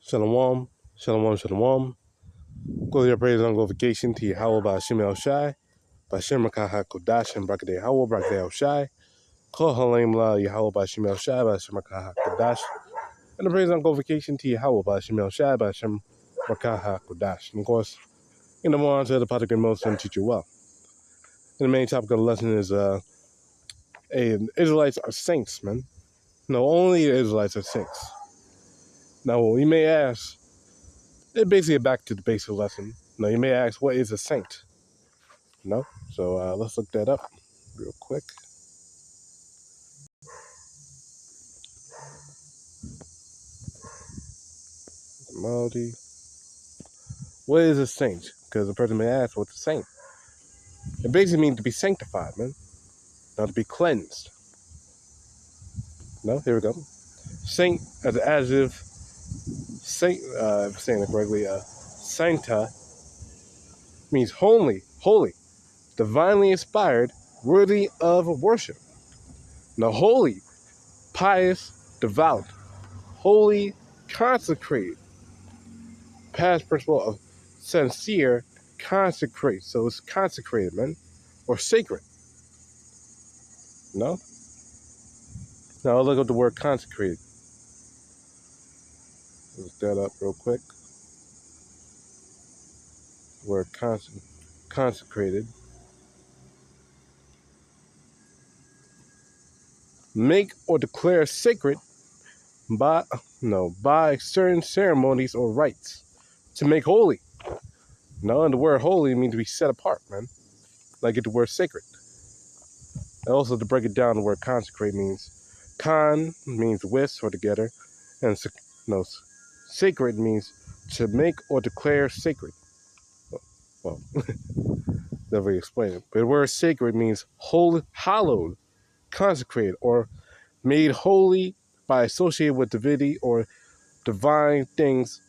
Shalom, shalom, shalom. Glory and praise and glorification to YAHAWAH BAHASHAM El-Shai, BAHASHAM QADASH, and BARAK YAHAWAH, BARAK El-Shai. HALAHYAM YAHAWAH BAHASHAM El-Shai, BAHASHAM QADASH, and the praise and glorification to YAHAWAH BAHASHAM El-Shai, BAHASHAM QADASH. And of course, in the more to the Patrick and most and teach you well. And the main topic of the lesson is Israelites are saints, man. No, only the Israelites are saints. Now, you may ask, it's basically back to the basic lesson. Now, you may ask, what is a saint? So let's look that up real quick. Melody. What is a saint? Because the person may ask, what's a saint? It basically means to be sanctified, man. Not to be cleansed. No, here we go. Saint as an adjective. Saint, if I'm saying it correctly, sancta means holy, divinely inspired, worthy of worship. Now, holy, pious, devout, holy, consecrated. Past principle of sincere, consecrate. So it's consecrated, man, or sacred. No? Now I'll look up the word consecrated. Look that up real quick. Word consecrated. Make or declare sacred by certain ceremonies or rites. To make holy. No, and the word holy means to be set apart, man. Like the word sacred. And also to break it down, the word consecrate means means with or together, and sacred means to make or declare sacred. Well, never explain it. But the word sacred means holy, hallowed, consecrated, or made holy by associated with divinity or divine things,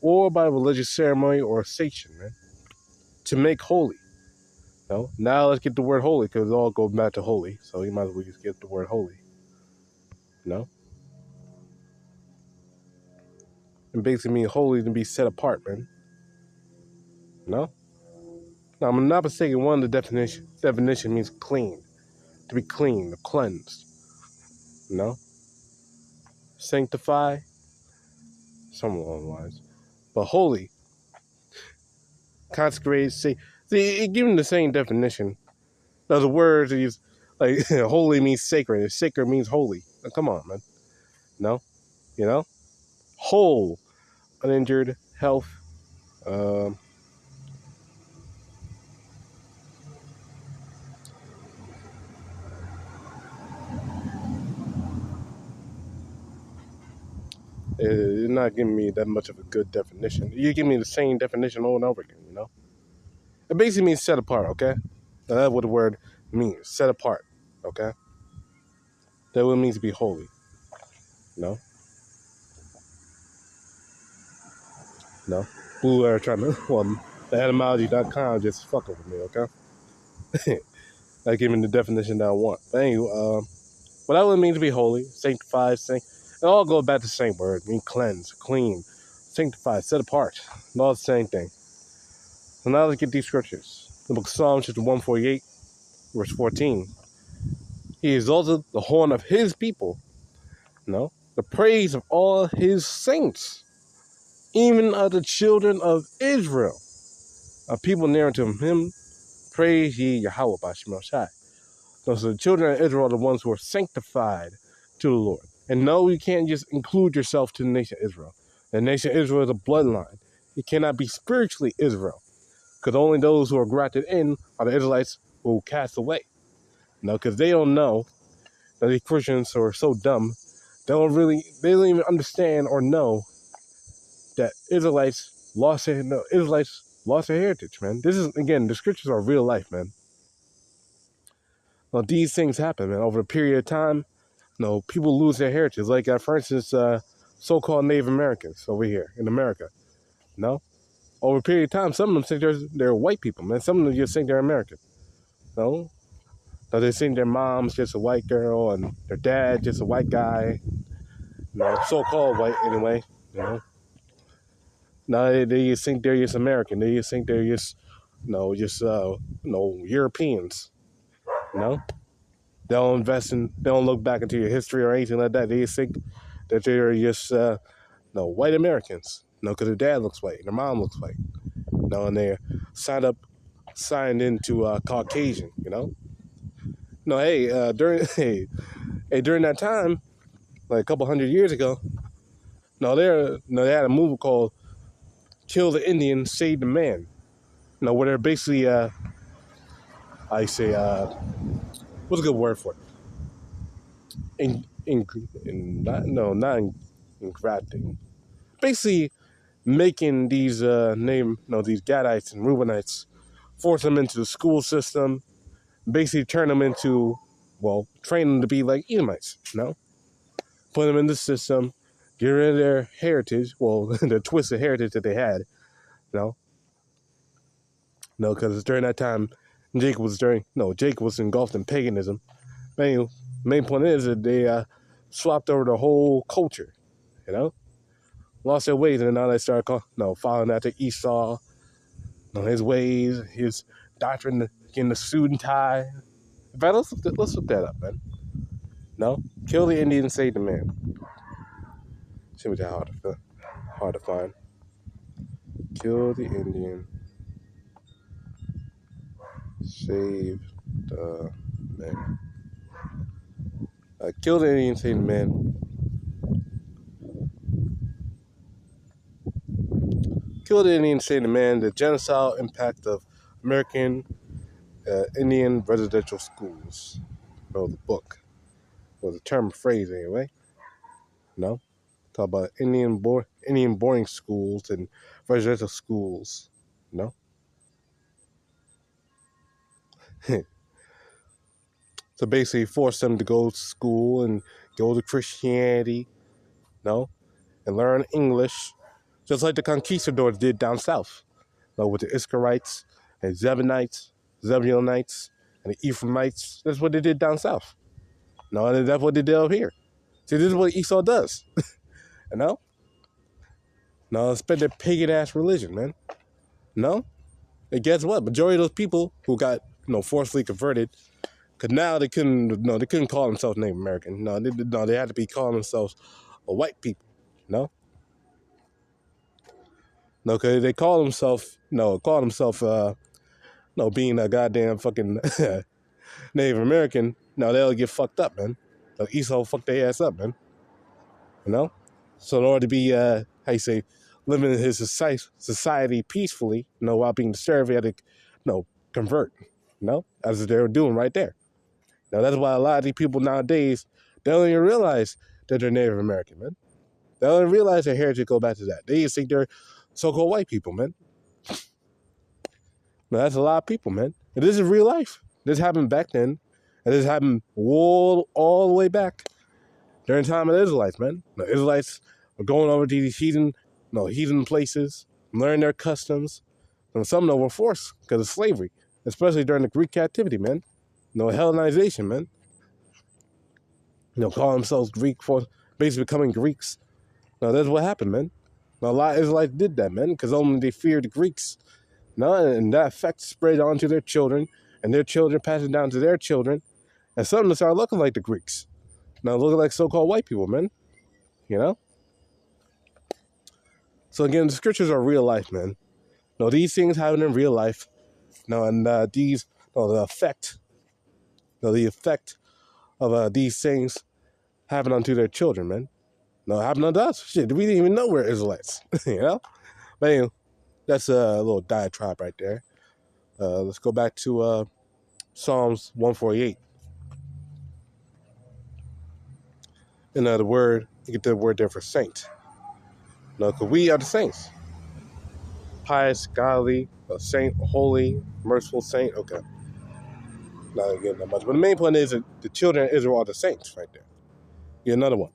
or by religious ceremony or sanction, man. To make holy. No? Now let's get the word holy, because it all goes back to holy. So you might as well just get the word holy. No? And basically mean holy to be set apart, man. No? Now, I'm not mistaken, one of the definition means clean. To be clean, or cleansed. No? Sanctify. Something along the lines. But holy. Consecrated. See, it gives the same definition. Now, the words is like holy means sacred. And sacred means holy. Now, come on, man. No? You know? Whole. Uninjured. Health. It's not giving me that much of a good definition. You give me the same definition over and over again, you know? It basically means set apart, okay? Now, that's what the word means. Set apart, okay? That what it means to be holy. No? No? Blue Air trying to, well, the etymology.com just fucking with me, okay? Not giving the definition that I want. But anyway, what that would mean to be holy, sanctified, it all goes back to the same word. Mean cleanse, clean, sanctified, set apart. And all the same thing. So now let's get these scriptures. The book of Psalms, chapter 148, verse 14. He exalted the horn of his people. No? The praise of all his saints, even of the children of Israel. A people near to him, praise ye Yahawah BAHASHAM El-Shai. So the children of Israel are the ones who are sanctified to the Lord. And no, you can't just include yourself to the nation of Israel. The nation of Israel is a bloodline. You cannot be spiritually Israel. Because only those who are grafted in are the Israelites who will cast away. No, because they don't know that these Christians are so dumb. They don't even understand or know that Israelites lost their heritage, man. This is, again, the scriptures are real life, man. Now, these things happen, man, over a period of time. People lose their heritage. Like, for instance, so-called Native Americans over here in America. Over a period of time, some of them think they're white people, man. Some of them just think they're American. Now they think their mom's just a white girl and their dad just a white guy. So-called white anyway, No, they just think they're just American. They just think they're just, Europeans. You know, they don't invest in, they don't look back into your history or anything like that. They just think that they're just, white Americans. Because their dad looks white, their mom looks white. And they're signed into Caucasian. No, hey, during that time, like a couple hundred years ago, they had a movie called "Kill the Indian, Save the Man." Where they're basically, what's a good word for it? Not engrafting. Basically, making these these Gadites and Reubenites, force them into the school system, basically turn them into, train them to be like Edomites. Put them in the system, get rid of their heritage, the twisted heritage that they had. No, because during that time, Jacob was engulfed in paganism. Main point is that they swapped over the whole culture, lost their ways, and now they started following after Esau, his ways, his doctrine, getting the suit and tie. In fact, let's look that up, man. Kill the Indian, save the man. Shouldn't be that hard to find. Kill the Indian, save the man. Kill the Indian, save the man. Kill the Indian, save the man. The genocidal impact of American Indian residential schools. The book. Or the term phrase, anyway. Talk about Indian boarding schools and residential schools. So basically force them to go to school and go to Christianity, and learn English, just like the conquistadors did down south, with the Israelites and Zebulonites, and the Ephraimites. That's what they did down south. And that's what they did up here. See, this is what Esau does. Spread their pagan ass religion, man. And guess what? Majority of those people who got forcefully converted, because now they couldn't call themselves Native American. They had to be calling themselves a white people. Because they call themselves being a goddamn fucking Native American. They'll get fucked up, man. Esau fucked their ass up, man. So in order to be living in his society peacefully, while being disturbed, he had to convert, as they were doing right there. That's why a lot of these people nowadays, they don't even realize that they're Native American, man. They don't even realize their heritage go back to that. They just think they're so-called white people, man. That's a lot of people, man. And this is real life. This happened back then, and this happened all the way back during the time of the Israelites, man. The Israelites were going over to these heathen places, learning their customs, and some of them were forced because of slavery, especially during the Greek captivity, man. Hellenization, man. Call themselves Greek for basically becoming Greeks. That's what happened, man. A lot of Israelites did that, man, because only they feared the Greeks. And that effect spread onto their children, and their children passed it down to their children, and some of them started looking like the Greeks. Looking like so-called white people, man. So again, the scriptures are real life, man. These things happen in real life. And these, the effect of these things happen unto their children, man. Happen unto us. Shit, we didn't even know we're Israelites, But anyway, that's a little diatribe right there. Let's go back to Psalms 148. And the word, you get the word there for saint. Because we are the saints. Pious, godly, a saint, a holy, merciful saint. Okay. Not getting that much. But the main point is that the children of Israel are the saints right there. Get another one.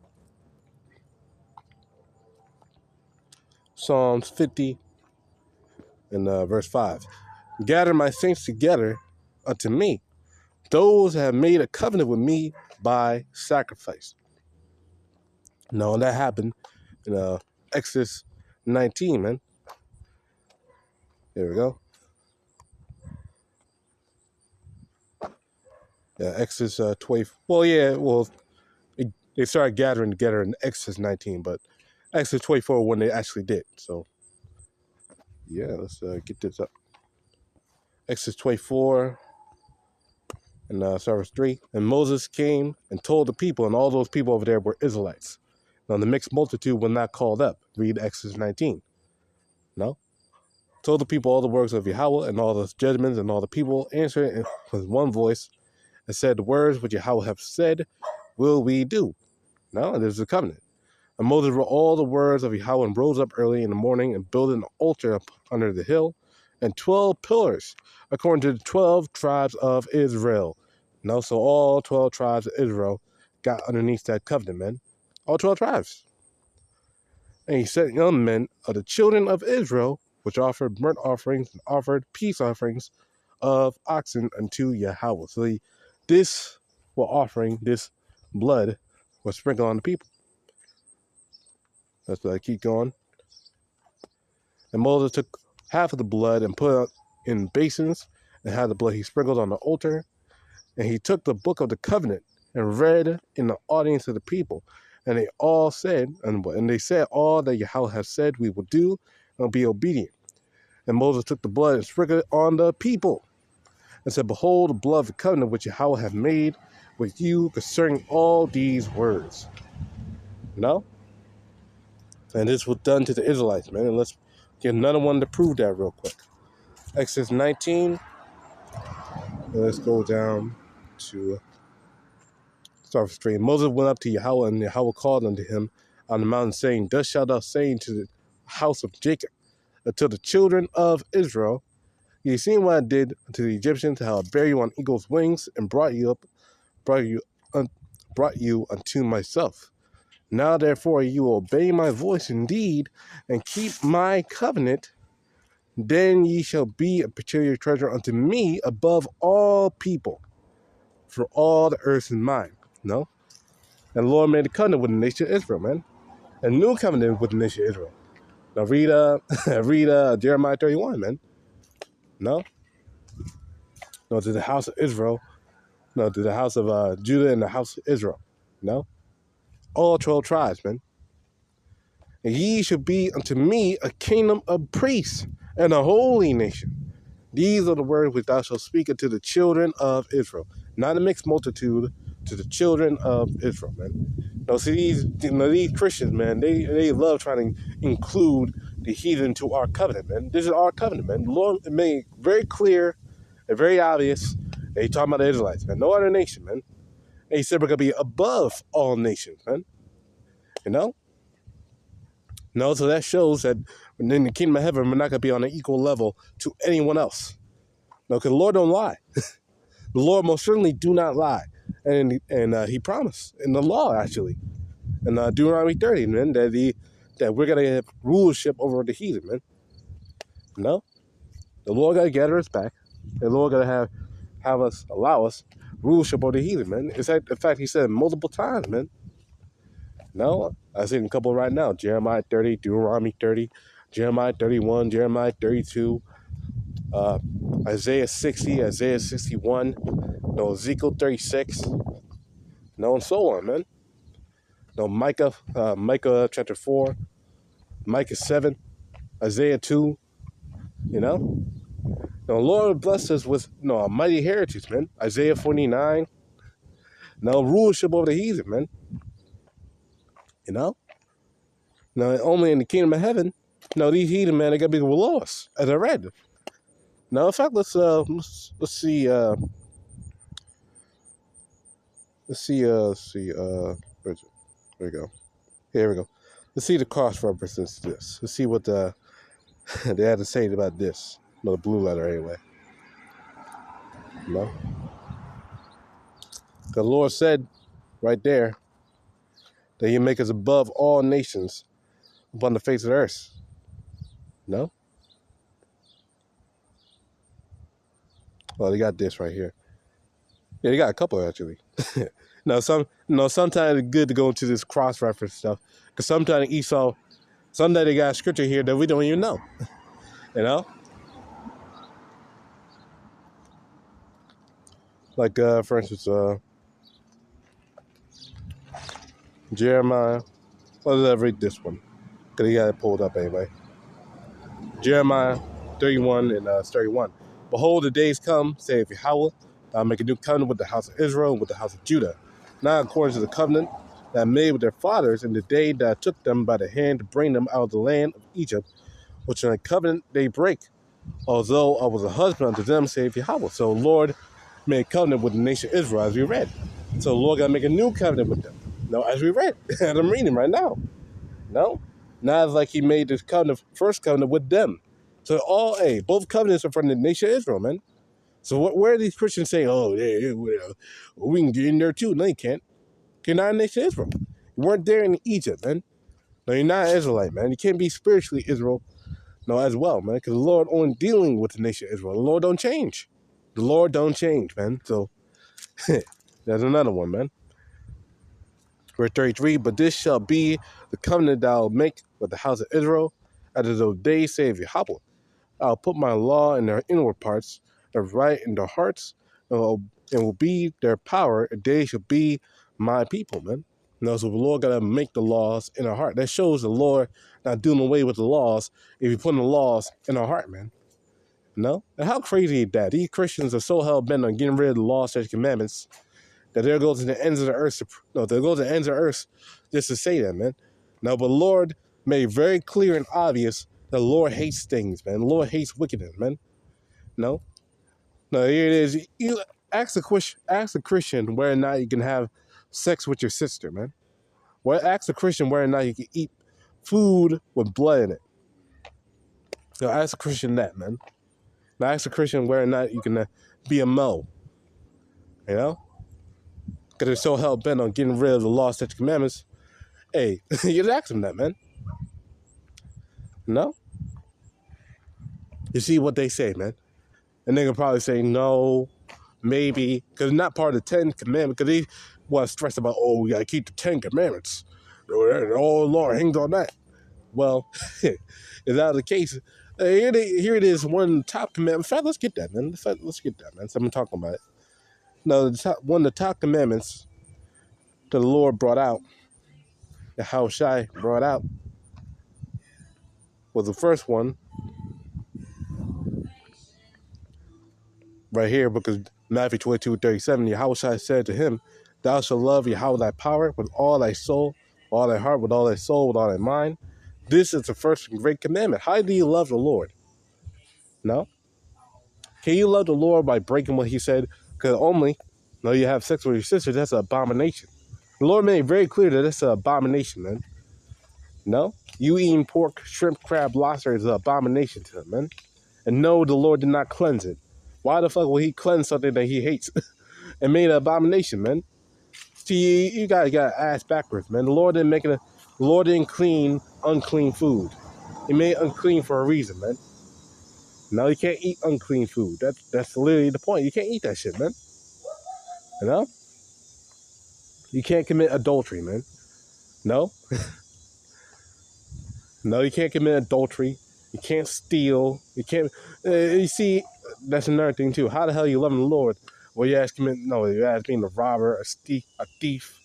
Psalms 50 and verse 5. Gather my saints together unto me, those that have made a covenant with me by sacrifice. And that happened in Exodus 19, man. There we go. Yeah, Exodus 20. Well, yeah, well, they started gathering together in Exodus 19, but Exodus 24 when they actually did. So, yeah, let's get this up. Exodus 24 and verse 3. And Moses came and told the people, and all those people over there were Israelites. Now, the mixed multitude were not called up. Read Exodus 19. No? Told the people all the works of Yahweh and all the judgments, and all the people answered with one voice and said, the words which Yahweh have said will we do. No, and there's a covenant. And Moses wrote all the words of Yahweh and rose up early in the morning and built an altar up under the hill and 12 pillars according to the 12 tribes of Israel. No, so all 12 tribes of Israel got underneath that covenant, man. All 12 tribes. And he set young men of the children of Israel, which offered burnt offerings and offered peace offerings of oxen unto Yahweh. So this offering, this blood, was sprinkled on the people. Let's keep going. And Moses took half of the blood and put it in basins, and had the blood he sprinkled on the altar. And he took the book of the covenant and read in the audience of the people. And they all said, and they said all that Yahweh has said we will do, and will be obedient. And Moses took the blood and sprinkled it on the people, and said, behold, the blood of the covenant which Yahweh hath made with you concerning all these words. No? And this was done to the Israelites, man. And let's get another one to prove that real quick. Exodus 19. Let's go down to start straight. Moses went up to Yahweh, and Yahweh called unto him on the mountain, saying, thus shalt thou say to the house of Jacob, to the children of Israel, ye seen what I did to the Egyptians, how I bare you on eagle's wings, and brought you unto myself. Now therefore you obey my voice indeed, and keep my covenant, then ye shall be a peculiar treasure unto me above all people, for all the earth is mine. No? And the Lord made a covenant with the nation of Israel, man. A new covenant with the nation of Israel. Now read Jeremiah 31, man. No? No, to the house of Israel. No, to the house of Judah and the house of Israel. No? All 12 tribes, man. And ye shall be unto me a kingdom of priests and a holy nation. These are the words which thou shalt speak unto the children of Israel. Not a mixed multitude, to the children of Israel, man. Now, see, these Christians, man, they love trying to include the heathen to our covenant, man. This is our covenant, man. The Lord made very clear and very obvious that he's talking about the Israelites, man. No other nation, man. And he said we're going to be above all nations, man. You know? No, so that shows that in the kingdom of heaven, we're not going to be on an equal level to anyone else. No, because the Lord don't lie. The Lord most certainly do not lie. And he promised in the law, actually, in Deuteronomy 30, man, that we're going to have rulership over the heathen, man. No, the Lord got to gather us back. The Lord got to allow us rulership over the heathen, man. In fact, he said it multiple times, man. No, I see a couple right now. Jeremiah 30, Deuteronomy 30, Jeremiah 31, Jeremiah 32, Isaiah 60, Isaiah 61, no, Ezekiel 36, no, and so on, man. No, Micah chapter 4, Micah 7, Isaiah 2, you know. No, Lord bless us with a mighty heritage, man. Isaiah 49, no, rulership over the heathen, man. You know. Now, only in the kingdom of heaven, these heathen, man, they got to be below us, as I read. Now, in fact, let's see, where is it? There we go. Here we go. Let's see the cross references to this. Let's see what they had to say about this. No, the blue letter, anyway. No? The Lord said right there that he make us above all nations upon the face of the earth. No? Well, they got this right here. Yeah, they got a couple, actually. Sometimes it's good to go into this cross-reference stuff. Because sometimes they got a scripture here that we don't even know. You know? Like, for instance, Jeremiah. Well, let's read this one, because he got it pulled up anyway. Jeremiah 31 and 31. Behold, the days come, saith Yahawah, that I'll make a new covenant with the house of Israel and with the house of Judah, not according to the covenant that I made with their fathers in the day that I took them by the hand to bring them out of the land of Egypt, which in a covenant they break, although I was a husband unto them, saith Yahawah. So the Lord made a covenant with the nation of Israel, as we read. So the Lord got to make a new covenant with them. No, as we read, and I'm reading right now. No, not as like he made this covenant, first covenant with them. So both covenants are from the nation of Israel, man. So where are these Christians saying, oh, yeah, we can get in there too? No, you can't. You're not a nation of Israel. You weren't there in Egypt, man. No, you're not an Israelite, man. You can't be spiritually Israel, no, as well, man, because the Lord only dealing with the nation of Israel. The Lord don't change. The Lord don't change, man. So there's another one, man. Verse 33, but this shall be the covenant that I'll make with the house of Israel after those days, saith Yahawah. I'll put my law in their inward parts, and write in their hearts, and will be their power, and they shall be my people, man. So the Lord got to make the laws in our heart. That shows the Lord not doing away with the laws if you put the laws in our heart, man. No? And how crazy is that? These Christians are so hell-bent on getting rid of the law, statutes, commandments, that there goes to the ends of the earth. There goes to the ends of the earth just to say that, man. No, but the Lord made very clear and obvious that the Lord hates things, man. The Lord hates wickedness, man. No, here it is. You ask a Christian whether or not you can have sex with your sister, man. Well, ask a Christian whether or not you can eat food with blood in it. Ask a Christian that, man. Now ask a Christian whether or not you can be a Mo. You know? Because they're so hell-bent on getting rid of the law, statutes, commandments. Hey, you just ask them that, man. No? You see what they say, man. And they're going to probably say, no, maybe. Because it's not part of the 10 Commandments. Because they want to stress about, oh, we got to keep the 10 Commandments. Oh, Lord, hangs on that. Well, is that the case? Here it is, one top commandment. In fact, let's get that, man. Let's get that, man. So I'm talking about it. No, one of the top commandments that the Lord brought out, the YAHAWASHI brought out, was the first one right here, because Matthew 22:37, YAHAWASHI said to him, thou shalt love Yahawah thy power with all thy soul, all thy heart, with all thy soul, with all thy mind. This is the first and great commandment. How do you love the Lord? No? Can you love the Lord by breaking what he said? Because you have sex with your sister, that's an abomination. The Lord made it very clear that it's an abomination, man. No? You eating pork, shrimp, crab, lobster is an abomination to him, man. And no, the Lord did not cleanse it. Why the fuck will he cleanse something that he hates and made an abomination, man? See, you guys got ass backwards, man. The Lord didn't clean unclean food. He made it unclean for a reason, man. No, you can't eat unclean food. That's literally the point. You can't eat that shit, man. You know? You can't commit adultery, man. No? No, you can't commit adultery. You can't steal. You can't... you see, that's another thing, too. How the hell are you loving the Lord? Well, you're asking being a robber, a thief,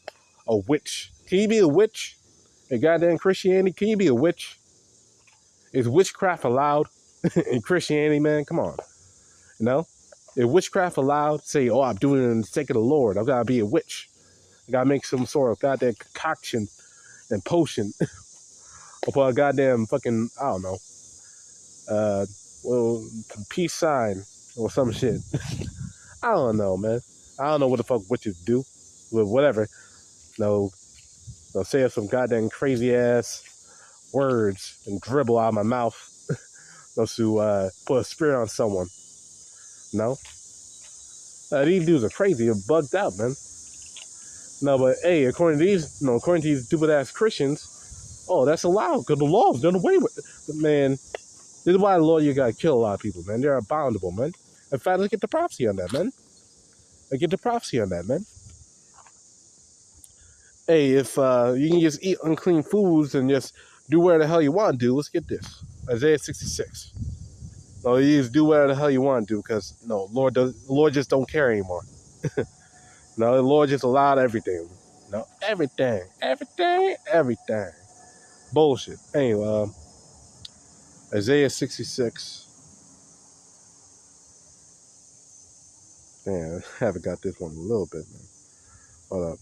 a witch. Can you be a witch? In goddamn Christianity, can you be a witch? Is witchcraft allowed in Christianity, man? Come on. You know? Is witchcraft allowed? Say, oh, I'm doing it in the sake of the Lord. I've got to be a witch. I got to make some sort of goddamn concoction and potion. Or put a goddamn fucking, I don't know. Peace sign or some shit. I don't know, man. I don't know what the fuck witches do. With whatever. No, they'll say some goddamn crazy ass words and dribble out of my mouth. Those who put a spirit on someone. No? These dudes are crazy. They're bugged out, man. No, but hey, according to these stupid ass Christians, oh, that's allowed because the law is done away with. But man, this is why the law, you gotta kill a lot of people, man. They're abominable, man. In fact, let's get the prophecy on that, man. Hey, if you can just eat unclean foods and just do whatever the hell you want to do, let's get this. Isaiah 66. No, you just do whatever the hell you want to do because, Lord just don't care anymore. No, the Lord just allowed everything. No, everything. Bullshit. Anyway, Isaiah 66. Damn, I haven't got this one a little bit, man. Hold up.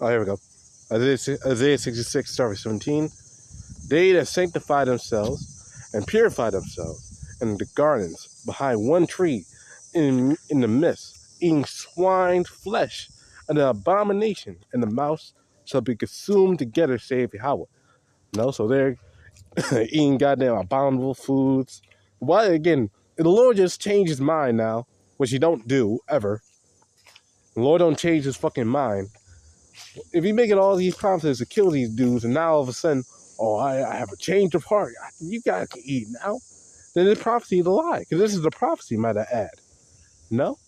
Oh, here we go. Isaiah 66, start with 17. They that sanctify themselves and purify themselves in the gardens behind one tree in the midst, eating swine's flesh, and the abomination, and the mouse shall be consumed together, saith Yahawah. No, so they're eating goddamn abominable foods. Why, again, the Lord just changed his mind now, which he don't do, ever. The Lord don't change his fucking mind. If you making all these promises to kill these dudes, and now all of a sudden, oh, I have a change of heart, you guys can eat now, then the prophecy is a lie. Because this is the prophecy, might I add. No?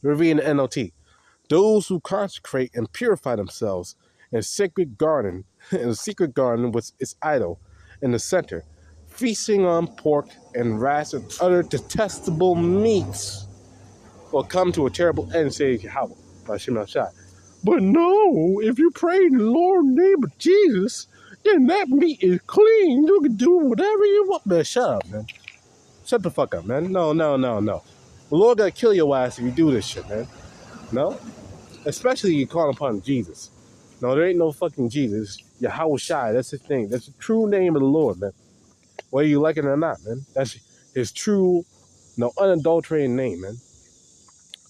We're reading the NLT. Those who consecrate and purify themselves in a sacred garden, in a secret garden with its idol in the center, feasting on pork and rats and other detestable meats, will come to a terrible end, says Yahawah, BAHASHAM. But no, if you pray in the Lord's name of Jesus, then that meat is clean. You can do whatever you want. Man, shut up, man. Shut the fuck up, man. No. The Lord gonna kill your ass if you do this shit, man. No? Especially you call upon Jesus. No, there ain't no fucking Jesus. YAHAWASHI, that's his name. That's the true name of the Lord, man. Whether you like it or not, man. That's his true, no, unadulterated name, man.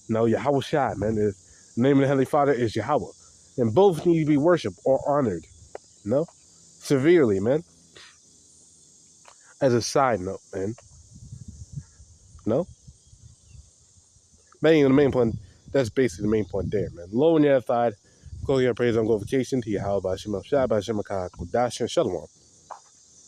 No, YAHAWASHI, man. The name of the Heavenly Father is Yahawah. And both need to be worshipped or honored. No? Severely, man. As a side note, man. No? But anyway, the main point, that's basically the main point there, man. Low on the other side, go here, praise on glorification to Yahawah, BAHASHAM, QADASH, and Shalom.